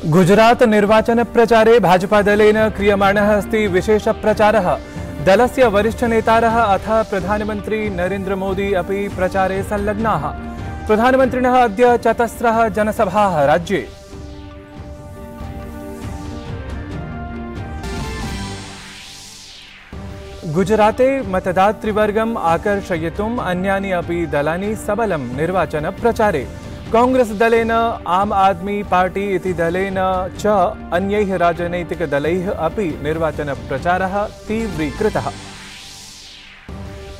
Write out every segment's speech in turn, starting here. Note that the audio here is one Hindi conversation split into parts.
गुजरात निर्वाचन प्रचारे भाजपा दलेन क्रियमाणः अस्ति विशेष प्रचारः। दलस्य वरिष्ठनेतारः अथ प्रधानमन्त्री नरेन्द्र मोदी अपि प्रचारे संलग्नाः। प्रधानमन्त्रिणः अद्य चतस्रः जनसभाः राज्ये। गुजराते मतदातृवर्गम् आकर्षयितुम् अन्यानि अपि दलानि सबलं निर्वाचन प्रचारे। कांग्रेस दलेन आम आदमी पार्टी इति दलेन च अन्यैः राजनैतिकदलैः अपि निर्वाचन प्रचारः तीव्रीकृतः।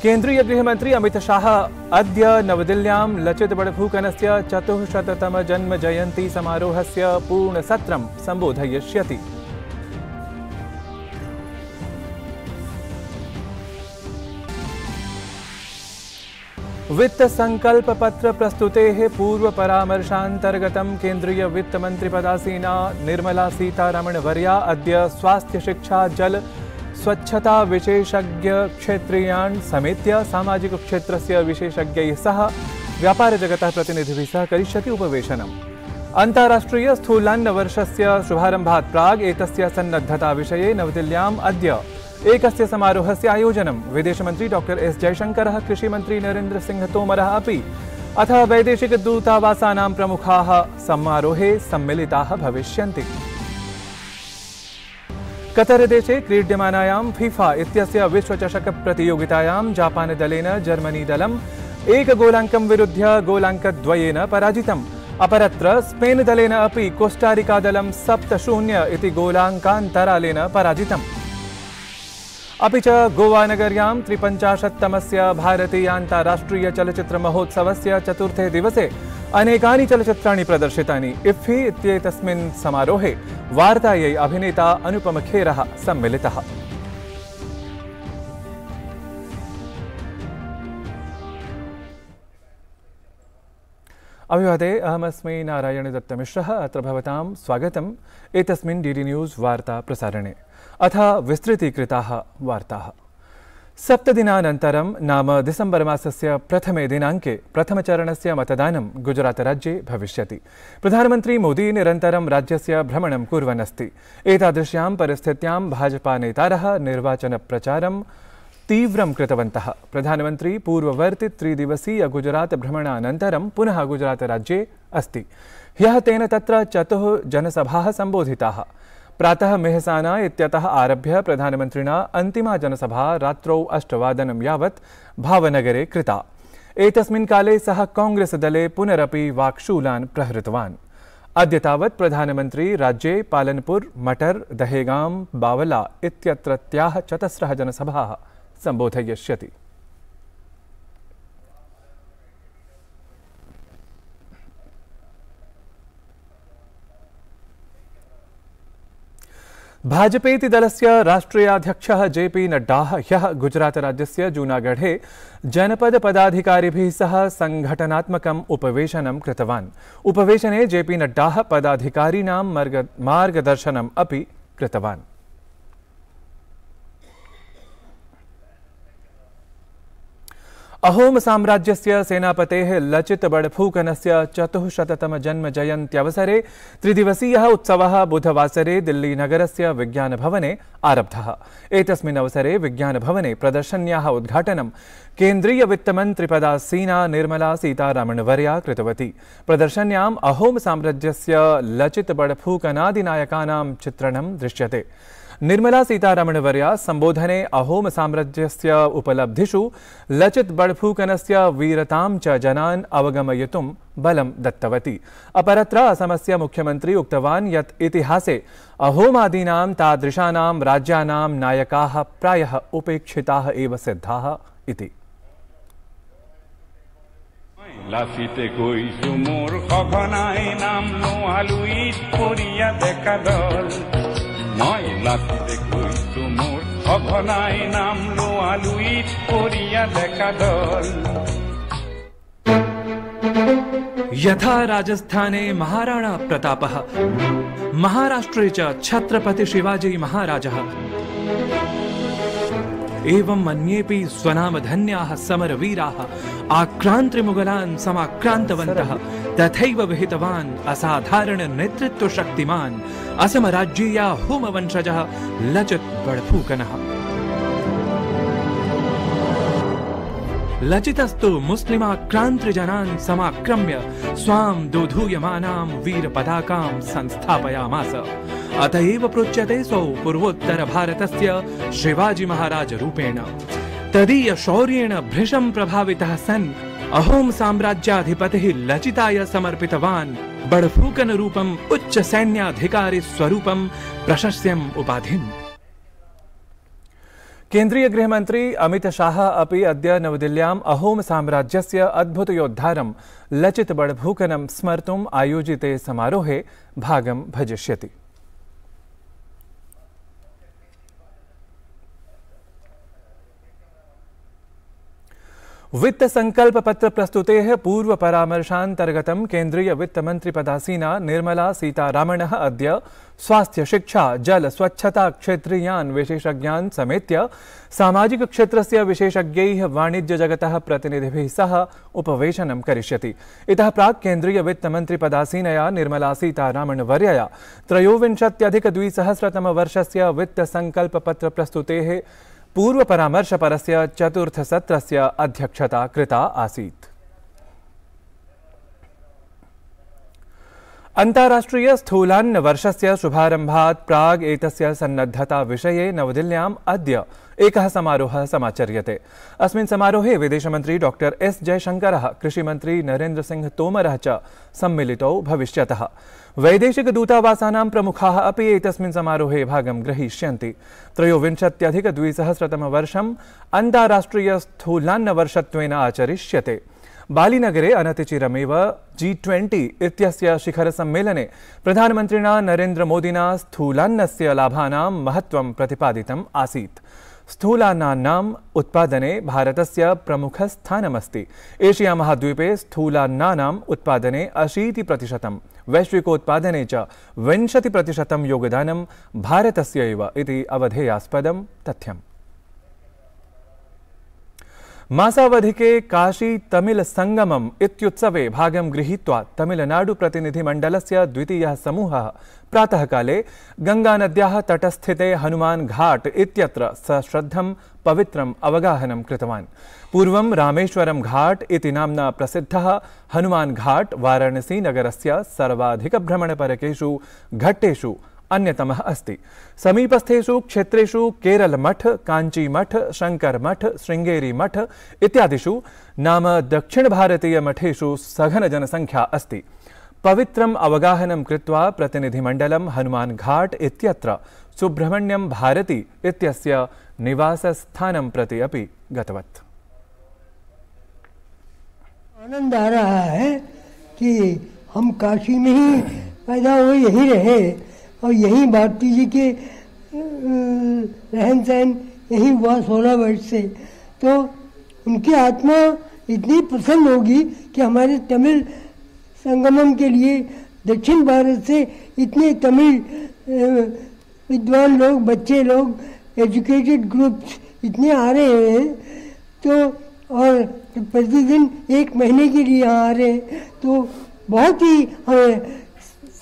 केन्द्रीय गृहमन्त्री अमित शाह अद्य नवदिल्ल्यां लचित बड़फुकनस्य 400तम जन्म जयन्ती समारोहस्य पूर्णसत्रं सम्बोधयिष्यति। वित्त संकल्प पत्र प्रस्तुतेः पूर्व परामर्शान्तर्गतं केन्द्रीय वित्त मन्त्रिपदासीना निर्मला सीतारमण वर्या अद्य स्वास्थ्य शिक्षा जल स्वच्छता विशेषज्ञ क्षेत्रीयान् समेत्य सामाजिक क्षेत्रस्य विशेषज्ञैः सह व्यापार जगतः प्रतिनिधिभिः सह करिष्यति उपवेशनम्। अन्ताराष्ट्रिय स्थूलान्न वर्षस्य शुभारम्भात् प्राग् एतस्य सन्नद्धता विषये नवदिल्ल्याम् अद्य एकस्य समारोहस्य आयोजनम्। विदेशमन्त्री डॉक्टर एस जयशंकरः, कृषिमन्त्री नरेन्द्र सिंह तोमरः अपि अथ वैदेशिकदूतावासानां प्रमुखाः समारोहे सम्मिलिताः भविष्यन्ति। कतरदेशे क्रीड्यमानायां फीफा इत्यस्य विश्वचषक प्रतियोगितायां जापान दलेन जर्मनी दलम् 1 गोलाङ्कं विरुध्य गोलाङ्कद्वयेन पराजितम्। अपरत्र स्पेन दलेन अपि कोस्टारिका दलं 7-0 इति गोलाङ्कान्तरालेन पराजितम्। अपि च गोवानगर्यां 53तमस्य भारतीयान्ताराष्ट्रिय चलच्चित्र महोत्सवस्य चतुर्थे दिवसे अनेकानि चलच्चित्राणि प्रदर्शितानि। इफ्फी इत्येतस्मिन् समारोहे वार्तायै अभिनेता अनुपम खेरः सम्मिलितः। अभिवादे, अहमस्मि नारायण दत्तमिश्रः। अत्र भवतां स्वागतम् एतस्मिन् डीडी न्यूज़ वार्ता प्रसारणे। अथ विस्तृतीकृताः वार्ताः। 7 दिनानन्तरं नाम डिसेम्बर मासस्य प्रथमे दिनाङ्के प्रथमचरणस्य मतदानं गुजरातराज्ये भविष्यति। प्रधानमन्त्री मोदी निरन्तरं राज्यस्य भ्रमणं कुर्वन् अस्ति। एतादृश्यां परिस्थित्यां भाजपा नेतारः निर्वाचनप्रचारं तीव्रं कृतवन्तः। प्रधानमन्त्री पूर्ववर्ति 3 दिवसीय गुजरात भ्रमणानन्तरं पुनः गुजरातराज्ये अस्ति। ह्यः तेन तत्र 4 जनसभाः सम्बोधिताः। प्रातः मेहसाना इत्यतः आरभ्य प्रधानमन्त्रिणा अन्तिमा जनसभा रात्रौ 8 वादनं यावत् भावनगरे कृता। एतस्मिन् काले सः कांग्रेस दले पुनरपि वाक्शूलान् प्रहृतवान्। अद्य तावत् प्रधानमन्त्री राज्ये पालनपुर, मटर, दहेगाम, बावला इत्यत्रत्याः 4 जनसभाः सम्बोधयिष्यति। भाजपेति दलस्य राष्ट्रीयाध्यक्षः जेपी नड्डा ह्यः गुजरातराज्यस्य जूनागढे जनपदपदाधिकारिभिः सह संघटनात्मकम् उपवेशनं कृतवान्। उपवेशने जेपी नड्डा पदाधिकारिणां मार्गदर्शनम् अपि कृतवान्। अहोम साम्राज्यस्य सेनापतेः लचित बड़फुकनस्य 400तम जन्म जयन्त्यवसरे 3 दिवसीयः उत्सवः बुधवासरे दिल्ली नगरस्य विज्ञानभवने आरब्धः। एतस्मिन् अवसरे विज्ञानभवने प्रदर्शन्याः उद्घाटनं केन्द्रीय वित्तमन्त्रिपदासीना निर्मला सीतारमणवर्या कृतवती। प्रदर्शन्याम् अहोम साम्राज्यस्य लचित बड़फुकनादिनायकानां चित्रणं दृश्यते। निर्मला सीतारमणवर्या संबोधने अहोम साम्राज्यस्य उपलब्धिषु लचित बड़फुकनस्य वीरतां च जनान् अवगमयितुं बलं दत्तवती। अपरत्र असमस्य मुख्यमन्त्री उक्तवान् यत् इतिहासे अहोमादीनां तादृशानां राज्यानां नायकाः प्रायः उपेक्षिताः एव सिद्धाः इति। লাফিতে কইছু মোর সঘনাই নাম নোহালুইত পরিয়া দেখা দল। মই লাফিতে কইছু মোর সঘনাই নাম নোহালুইত পরিয়া দেখা দল। यथा राजस्थाने महाराणा प्रतापः, महाराष्ट्रे च छत्रपति शिवाजी महाराजः, एवं अन्येऽपि स्वनामधन्याः समरवीराः आक्रान्त्रिमुगलान् समाक्रान्तवन्तः तथैव विहितवान् असाधारण नेतृत्वशक्तिमान् असमराज्यीया होमवंशजः लचित बड़फूकनः। लचितस्तु मुस्लिमाक्रान्त्रिजनान् समाक्रम्य स्वां दोधूयमानां वीरपताकां संस्थापयामास। अत एव प्रोच्यते सौ पूर्वोत्तरभारतस्य शिवाजी महाराज रूपेण। तदीय शौर्येण भृशं प्रभावितः सन् अहोम साम्राज्याधिपतिः लचिताय समर्पितवान् बड़फूकन रूपम् उच्च सैन्याधिकारी स्वरूपं प्रशस्यम् उपाधिम्। केन्द्रीय गृहमन्त्री अमित शाह अपि अद्य नवदिल्ल्याम् अहोम साम्राज्यस्य अद्भुतयोद्धारं लचित बड़फूकनं स्मर्तुम् आयोजिते समारोहे भागं भजिष्यति। वित्त संकल्प पत्र प्रस्तुतेः पूर्व परामर्शान्तर्गतं केन्द्रीय वित्त मंत्री पदासीना निर्मला सीतारामणः अद्य स्वास्थ्य शिक्षा जल स्वच्छता क्षेत्रीयान् विशेषज्ञान् समेत्य सामाजिक क्षेत्रस्य विशेषज्ञैः वाणिज्य जगतः प्रतिनिधिभिः सह उपवेशनं करिष्यति। इतः प्राक् केन्द्रीय वित्त मंत्री पदासीनया निर्मला सीतारामण वर्यया 23-2023 वर्षस्य वित्त संकल्प पत्र प्रस्तुतेः पूर्व परामर्शपरस्य चतुर्थ सत्रस्य अध्यक्षता कृता आसीत्। अन्ताराष्ट्रिय स्थूलान्न वर्षस्य शुभारम्भात् प्राग् एतस्य सन्नद्धता विषये नवदिल्ल्याम् अद्य एकः समारोहः समाचर्यते। अस्मिन् समारोहे विदेशमन्त्री डॉक्टर एस जयशंकरः कृषिमन्त्री नरेन्द्र सिंह तोमरः च सम्मिलितौ भविष्यतः। वैदेशिक दूतावासानां प्रमुखाः अपि एतस्मिन् समारोहे भागं ग्रहीष्यन्ति। 23-2023 वर्षम् अन्ताराष्ट्रिय स्थूलान्न वर्षत्वेन आचरिष्यते। बालीनगरे अनतिचिरमेव G20 इत्यस्य शिखर सम्मेलने प्रधानमन्त्रिणा नरेन्द्र मोदिना स्थूलान्नस्य लाभानां महत्त्वं प्रतिपादितम् आसीत्। स्थूलान्नानाम् उत्पादने भारतस्य प्रमुखस्थानमस्ति। एशिया महाद्वीपे स्थूलान्नानाम् उत्पादने 80%, वैश्विकोत्पादने च 20% योगदानं भारतस्य एव इति अवधेयास्पदं तथ्यम्। मासावधिके काशी तमिल संगमम् इत्युत्सवे भागं गृहीत्वा तमिलनाडु प्रतिनिधिमण्डलस्य द्वितीयः समूहः प्रातःकाले गंगानद्याः तटस्थिते हनुमान घाट इत्यत्र सश्रद्धं पवित्रम् अवगाहनं कृतवान्। पूर्वं रामेश्वरं घाट इति नाम्ना प्रसिद्धः हनुमान घाट वाराणसी नगरस्य सर्वाधिकभ्रमणपरकेषु घट्टेषु अन्यतमः अस्ति। समीपस्थेषु क्षेत्रेषु केरल मठ, कांची मठ, शंकर मठ, श्रृंगेरी मठ इत्यादिषु नाम दक्षिण भारतीय मठेषु सघन जनसंख्या अस्ति। पवित्रम् अवगाहनं कृत्वा प्रतिनिधिमण्डलं हनुमान घाट इत्यत्र सुब्रह्मण्यं भारती इत्यस्य निवासस्थानं प्रति अपि गतवत्। आनंद आ रहा है कि हम काशी में ही पैदा हुए, यहीं रहे और यहीं भारती जी के रहन सहन यहीं हुआ 16 वर्ष से, तो उनकी आत्मा इतनी प्रसन्न होगी कि हमारे तमिल संगमम के लिए दक्षिण भारत से इतने तमिल विद्वान लोग, बच्चे लोग, एजुकेटेड ग्रुप्स इतने आ रहे हैं, तो और प्रतिदिन 1 महीने के लिए यहाँ आ रहे हैं, तो बहुत ही हमें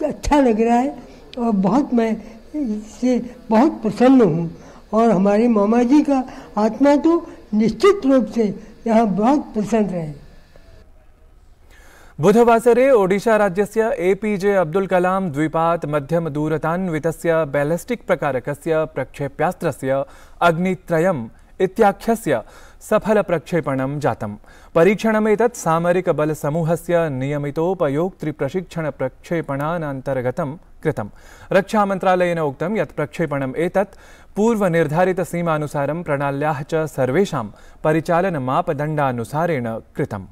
अच्छा लग रहा है और बहुत मैं इससे बहुत प्रसन्न हूँ। और हमारे मामा जी का आत्मा तो निश्चित रूप से यहाँ बहुत प्रसन्न रहे। बुधवासरे ओडिशा राज्यस्य एपीजे अब्दुल कलाम द्वीपात् मध्यम दूरतान्वितस्य बैलिस्टिक प्रकारकस्य प्रक्षेप्यास्त्रस्य अग्नित्रयम् इत्याख्यस्य सफल प्रक्षेपणं जातम्। परीक्षणमेतत् सामरिक बलसमूहस्य नियमितोपयोक्तृप्रशिक्षण प्रक्षेपणानन्तर्गतं कृतम्। रक्षामन्त्रालयेन उक्तं यत् प्रक्षेपणम् एतत् पूर्वनिर्धारित सीमानुसारं प्रणाल्याः च सर्वेषां परिचालनमापदण्डानुसारेण कृतम्।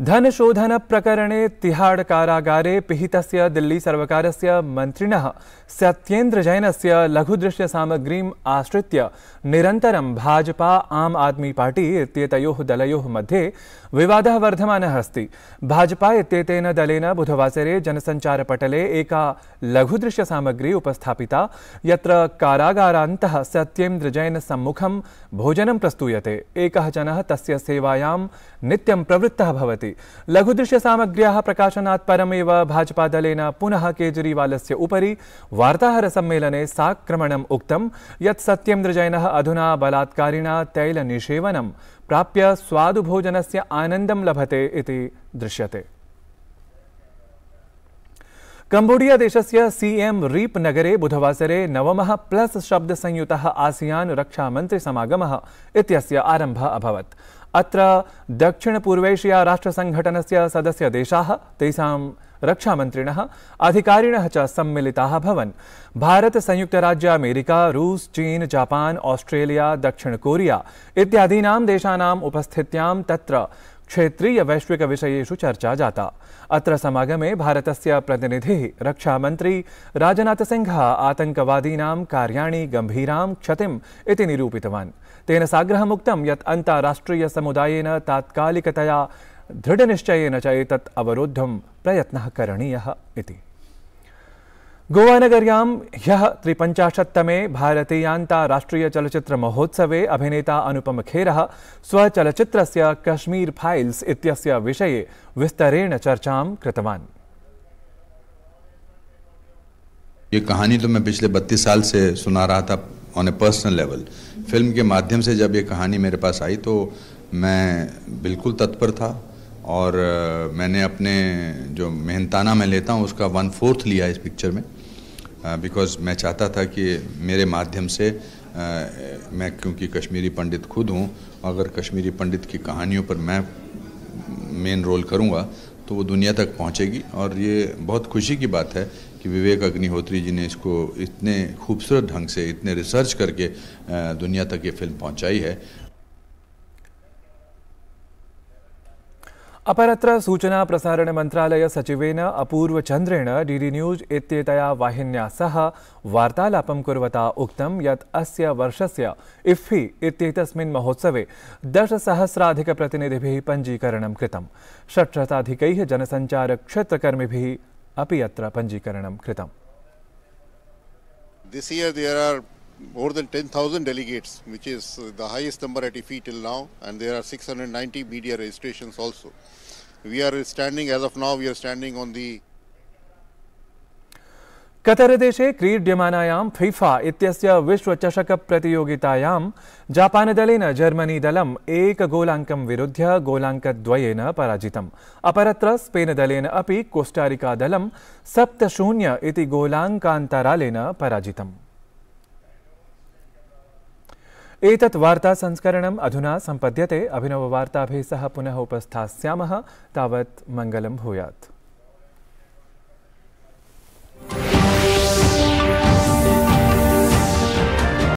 धनशोधन प्रकरणे तिहाड़ कारागारे पिहितस्य दिल्ली सर्वकारस्य मन्त्रिणः सत्येन्द्र जैनस्य लघुदृश्य सामग्रीम् आश्रित्य निरन्तरं भाजपा आम आदमी पार्टी इत्येतयोः दलयोः मध्ये विवादः वर्धमानः अस्ति। भाजपा इत्येतेन दलेन बुधवासरे जनसञ्चारपटले एका लघुदृश्य सामग्री उपस्थापिता यत्र कारागारान्तः सत्येन्द्र जैन सम्मुखं भोजनं प्रस्तूयते। एकः जनः तस्य सेवायां नित्यं प्रवृत्तः भवति। लघुदृश्य सामग्र्याः प्रकाशनात् परमेव भाजपा दलेन पुनः केजरीवालस्य उपरि वार्ताहरसम्मेलने साक्रमणम् उक्तं यत् सत्येन्द्र जैनः अधुना बलात्कारिणा तैलनिषेवनं प्राप्य स्वादुभोजनस्य आनन्दं लभते इति दृश्यते। कंबोडिया देशस्य सीएम रीप नगरे बुधवासरे नवमः प्लस शब्द संयुतः आसियान रक्षामन्त्रिसमागमः इत्यस्य आरम्भः अभवत्। अत्र दक्षिणपूर्वैशिया राष्ट्रसङ्घटनस्य सदस्यदेशाः तेषां रक्षामन्त्रिणः अधिकारिणः च सम्मिलिताः भवन्। भारत, संयुक्तराज्य अमेरिका, रूस, चीन, जापान, ऑस्ट्रेलिया, दक्षिण कोरिया इत्यादीनां देशानाम् उपस्थित्यां तत्र क्षेत्रीय वैश्विक विषयेषु चर्चा जाता। अत्र समागमे भारतस्य प्रतिनिधिः रक्षामन्त्री राजनाथसिंहः आतङ्कवादीनां कार्याणि गम्भीरां क्षतिम् इति निरूपितवान्। तेन साग्रहमुक्तं यत् अन्ताराष्ट्रिय समुदायेन तात्कालिकतया दृढनिश्चयेन च एतत् अवरोद्धुं प्रयत्नः करणीयः इति। गोवानगर्यां ह्यः 53तमे भारतीयान्ताराष्ट्रिय चलचित्र महोत्सवे अभिनेता अनुपम खेरः स्वचलचित्रस्य कश्मीर फाइल्स इत्यस्य विषये विस्तरेण चर्चां कृतवान्। ये कहानी तो मैं पिछले 32 साल से सुना रहा था on A personal level. Film के माध्यम से जब ये कहानी मेरे पास आई तो मैं बिल्कुल तत्पर था और मैंने अपने जो मेहनताना मैं लेता हूँ उसका 1/4 लिया इस पिक्चर में, बिकॉज़ मैं चाहता था कि मेरे माध्यम से मैं, क्योंकि कश्मीरी पंडित खुद हूँ, अगर कश्मीरी पंडित की कहानियों पर मैं मेन रोल करूँगा तो वो दुनिया तक पहुँचेगी। और ये बहुत खुशी की बात है कि विवेक अग्निहोत्री जी ने इसको इतने खूबसूरत ढंग से, इतने रिसर्च करके दुनिया तक ये फिल्म पहुँचाई है। अपरत्र सूचना प्रसारण मंत्रालय सचिवेन अपूर्व चन्द्रेण डीडी न्यूज इत्येतया वाहिन्या सह वार्तालापं कुर्वता उक्तं यत् अस्य वर्षस्य इफ्फी इत्येतस्मिन् महोत्सवे 10,000-प्रतिनिधिभिः पञ्जीकरणं कृतम्। 600-अधिकैः जनसञ्चारक्षेत्रकर्मिभिः अपि अत्र पञ्जीकरणं कृतम्। This year there are more than 10,000 delegates, which is the highest number at IFFI till now, and there are 690 media registrations also. We are standing, as of now, we are standing on the Qatar देशे क्रीड्यमानायां फीफा इत्यस्य विश्वचषक प्रतियोगितायां जापान दलेन जर्मनी दलम् 1 गोलाङ्कं विरुध्य गोलाङ्कद्वयेन पराजितम्। अपरत्र स्पेन दलेन अपि कोस्टारिका दलं 7-0 इति गोलाङ्कान्तरालेन पराजितम्। एतत् वार्ता संस्करणम् अधुना सम्पद्यते। अभिनववार्ताभिः सह पुनः उपस्थास्यामः। तावत् मङ्गलं भूयात्।